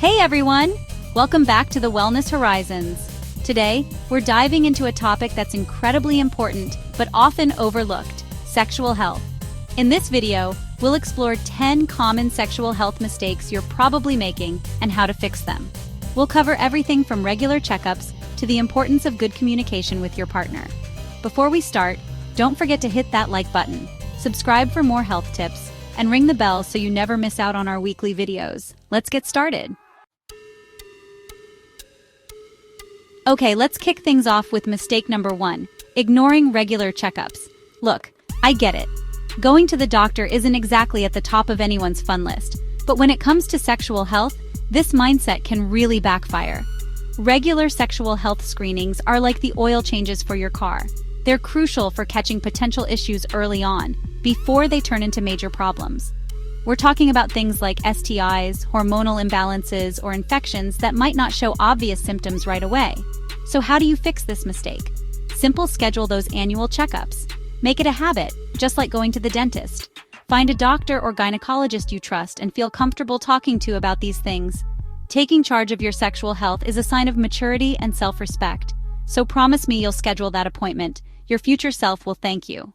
Hey everyone! Welcome back to the Wellness Horizons. Today, we're diving into a topic that's incredibly important but often overlooked: sexual health. In this video, we'll explore 10 common sexual health mistakes you're probably making and how to fix them. We'll cover everything from regular checkups to the importance of good communication with your partner. Before we start, don't forget to hit that like button, subscribe for more health tips, and ring the bell so you never miss out on our weekly videos. Let's get started. Okay, let's kick things off with mistake number 1, ignoring regular checkups. Look, I get it. Going to the doctor isn't exactly at the top of anyone's fun list, but when it comes to sexual health, this mindset can really backfire. Regular sexual health screenings are like the oil changes for your car. They're crucial for catching potential issues early on, before they turn into major problems. We're talking about things like STIs, hormonal imbalances, or infections that might not show obvious symptoms right away. So how do you fix this mistake? Simple: schedule those annual checkups. Make it a habit, just like going to the dentist. Find a doctor or gynecologist you trust and feel comfortable talking to about these things. Taking charge of your sexual health is a sign of maturity and self-respect. So promise me you'll schedule that appointment. Your future self will thank you.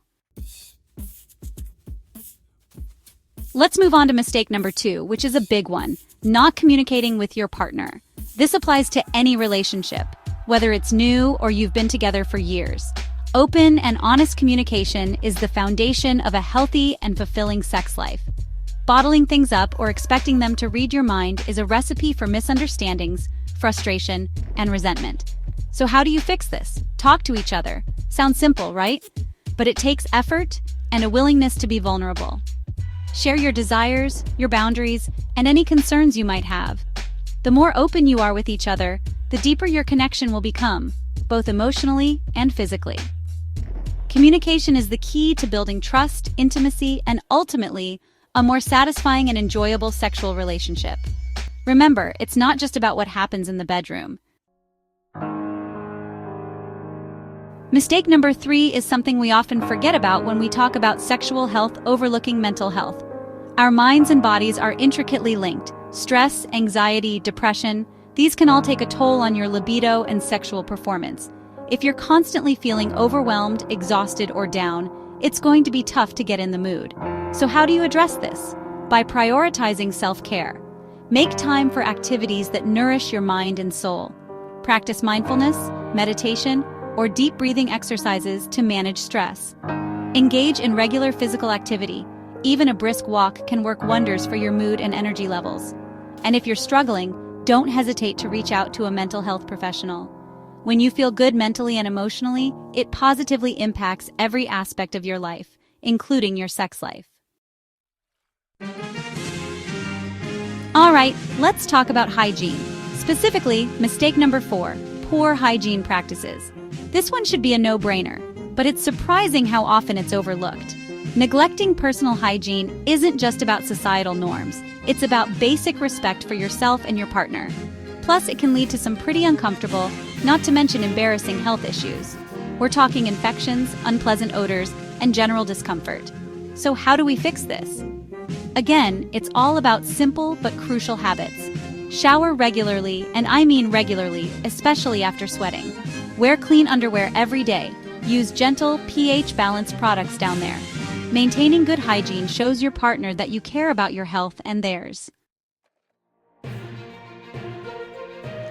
Let's move on to mistake number 2, which is a big one: not communicating with your partner. This applies to any relationship, whether it's new or you've been together for years. Open and honest communication is the foundation of a healthy and fulfilling sex life. Bottling things up or expecting them to read your mind is a recipe for misunderstandings, frustration, and resentment. So how do you fix this? Talk to each other. Sounds simple, right? But it takes effort and a willingness to be vulnerable. Share your desires, your boundaries, and any concerns you might have. The more open you are with each other, the deeper your connection will become, both emotionally and physically. Communication is the key to building trust, intimacy, and ultimately, a more satisfying and enjoyable sexual relationship. Remember, it's not just about what happens in the bedroom. Mistake number 3 is something we often forget about when we talk about sexual health, overlooking mental health. Our minds and bodies are intricately linked. Stress, anxiety, depression, these can all take a toll on your libido and sexual performance. If you're constantly feeling overwhelmed, exhausted, or down, it's going to be tough to get in the mood. So how do you address this? By prioritizing self-care. Make time for activities that nourish your mind and soul. Practice mindfulness, meditation, or deep breathing exercises to manage stress. Engage in regular physical activity. Even a brisk walk can work wonders for your mood and energy levels. And if you're struggling, don't hesitate to reach out to a mental health professional. When you feel good mentally and emotionally, it positively impacts every aspect of your life, including your sex life. All right, let's talk about hygiene. Specifically, mistake number 4, poor hygiene practices. This one should be a no-brainer, but it's surprising how often it's overlooked. Neglecting personal hygiene isn't just about societal norms. It's about basic respect for yourself and your partner. Plus, it can lead to some pretty uncomfortable, not to mention embarrassing health issues. We're talking infections, unpleasant odors, and general discomfort. So how do we fix this? Again, it's all about simple but crucial habits. Shower regularly, and I mean regularly, especially after sweating. Wear clean underwear every day. Use gentle, pH-balanced products down there. Maintaining good hygiene shows your partner that you care about your health and theirs.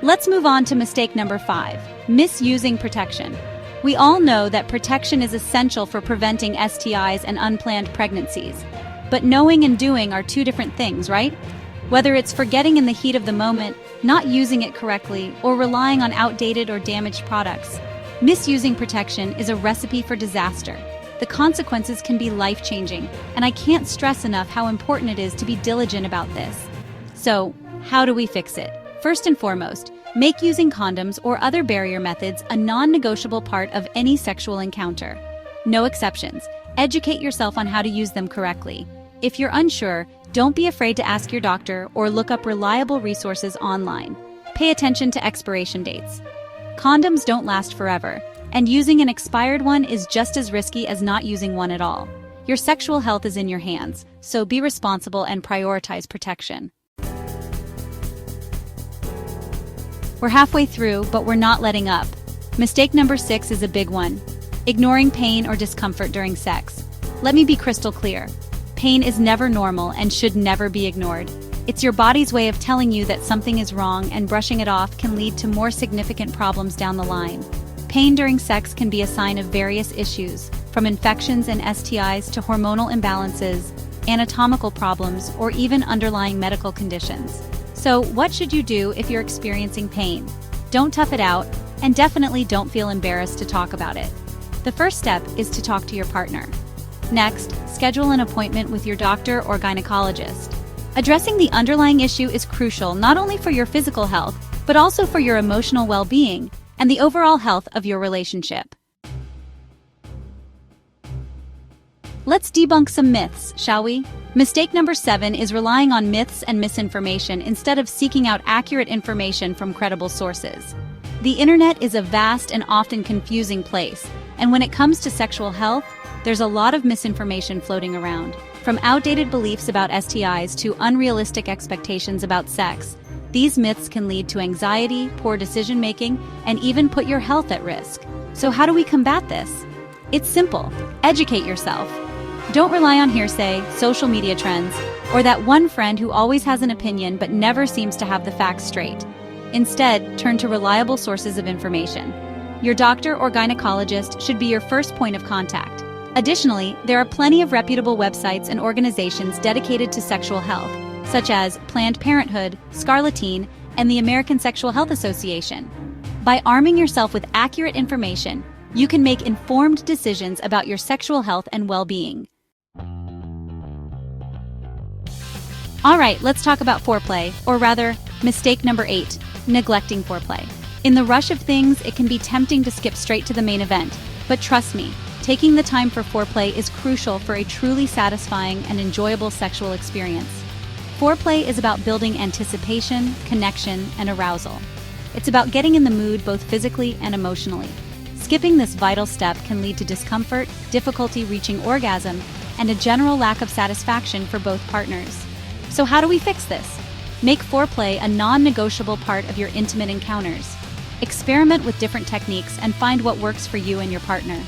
Let's move on to mistake number 5, misusing protection. We all know that protection is essential for preventing STIs and unplanned pregnancies. But knowing and doing are two different things, right? Whether it's forgetting in the heat of the moment, not using it correctly, or relying on outdated or damaged products, misusing protection is a recipe for disaster. The consequences can be life-changing, and I can't stress enough how important it is to be diligent about this. So, how do we fix it? First and foremost, make using condoms or other barrier methods a non-negotiable part of any sexual encounter. No exceptions. Educate yourself on how to use them correctly. If you're unsure, don't be afraid to ask your doctor or look up reliable resources online. Pay attention to expiration dates. Condoms don't last forever, and using an expired one is just as risky as not using one at all. Your sexual health is in your hands, so be responsible and prioritize protection. We're halfway through, but we're not letting up. Mistake number 6 is a big one. Ignoring pain or discomfort during sex. Let me be crystal clear. Pain is never normal and should never be ignored. It's your body's way of telling you that something is wrong, and brushing it off can lead to more significant problems down the line. Pain during sex can be a sign of various issues, from infections and STIs to hormonal imbalances, anatomical problems, or even underlying medical conditions. So, what should you do if you're experiencing pain? Don't tough it out, and definitely don't feel embarrassed to talk about it. The first step is to talk to your partner. Next, schedule an appointment with your doctor or gynecologist. Addressing the underlying issue is crucial not only for your physical health, but also for your emotional well-being and the overall health of your relationship. Let's debunk some myths, shall we? Mistake number 7 is relying on myths and misinformation instead of seeking out accurate information from credible sources. The internet is a vast and often confusing place, and when it comes to sexual health, there's a lot of misinformation floating around. From outdated beliefs about STIs to unrealistic expectations about sex, these myths can lead to anxiety, poor decision-making, and even put your health at risk. So how do we combat this? It's simple. Educate yourself. Don't rely on hearsay, social media trends, or that one friend who always has an opinion but never seems to have the facts straight. Instead, turn to reliable sources of information. Your doctor or gynecologist should be your first point of contact. Additionally, there are plenty of reputable websites and organizations dedicated to sexual health, such as Planned Parenthood, Scarleteen, and the American Sexual Health Association. By arming yourself with accurate information, you can make informed decisions about your sexual health and well-being. All right, let's talk about foreplay, or rather, mistake number 8, neglecting foreplay. In the rush of things, it can be tempting to skip straight to the main event, but trust me, taking the time for foreplay is crucial for a truly satisfying and enjoyable sexual experience. Foreplay is about building anticipation, connection, and arousal. It's about getting in the mood both physically and emotionally. Skipping this vital step can lead to discomfort, difficulty reaching orgasm, and a general lack of satisfaction for both partners. So how do we fix this? Make foreplay a non-negotiable part of your intimate encounters. Experiment with different techniques and find what works for you and your partner.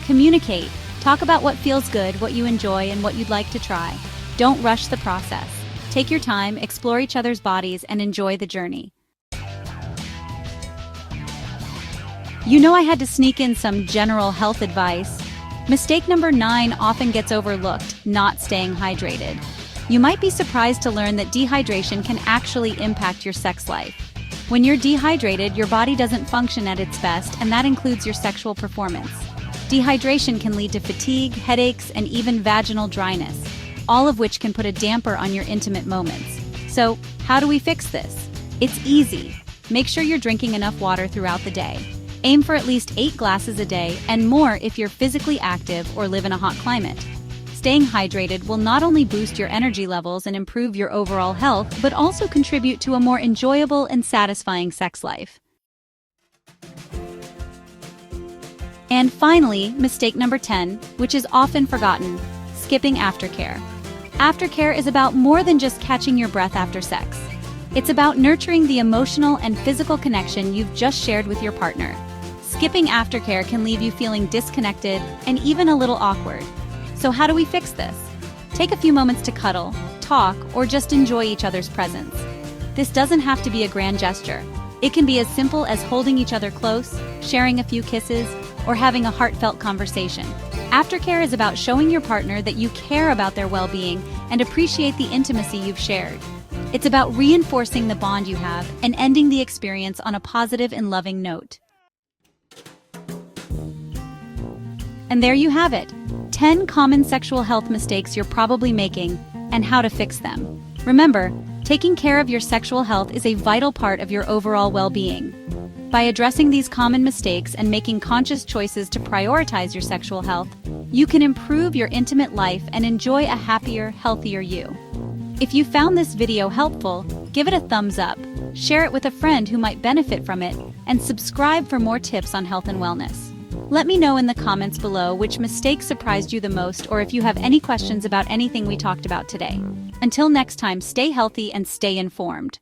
Communicate. Talk about what feels good, what you enjoy, and what you'd like to try. Don't rush the process. Take your time, explore each other's bodies, and enjoy the journey. You know, I had to sneak in some general health advice. Mistake number 9 often gets overlooked: not staying hydrated. You might be surprised to learn that dehydration can actually impact your sex life. When you're dehydrated, your body doesn't function at its best, and that includes your sexual performance. Dehydration can lead to fatigue, headaches, and even vaginal dryness, all of which can put a damper on your intimate moments. So, how do we fix this? It's easy. Make sure you're drinking enough water throughout the day. Aim for at least 8 glasses a day, and more if you're physically active or live in a hot climate. Staying hydrated will not only boost your energy levels and improve your overall health, but also contribute to a more enjoyable and satisfying sex life. And finally, mistake number 10, which is often forgotten: skipping aftercare. Aftercare is about more than just catching your breath after sex. It's about nurturing the emotional and physical connection you've just shared with your partner. Skipping aftercare can leave you feeling disconnected and even a little awkward. So how do we fix this? Take a few moments to cuddle, talk, or just enjoy each other's presence. This doesn't have to be a grand gesture. It can be as simple as holding each other close, sharing a few kisses, or having a heartfelt conversation. Aftercare is about showing your partner that you care about their well-being and appreciate the intimacy you've shared. It's about reinforcing the bond you have and ending the experience on a positive and loving note. And there you have it. 10 common sexual health mistakes you're probably making and how to fix them. Remember, taking care of your sexual health is a vital part of your overall well-being. By addressing these common mistakes and making conscious choices to prioritize your sexual health, you can improve your intimate life and enjoy a happier, healthier you. If you found this video helpful, give it a thumbs up, share it with a friend who might benefit from it, and subscribe for more tips on health and wellness. Let me know in the comments below which mistakes surprised you the most, or if you have any questions about anything we talked about today. Until next time, stay healthy and stay informed.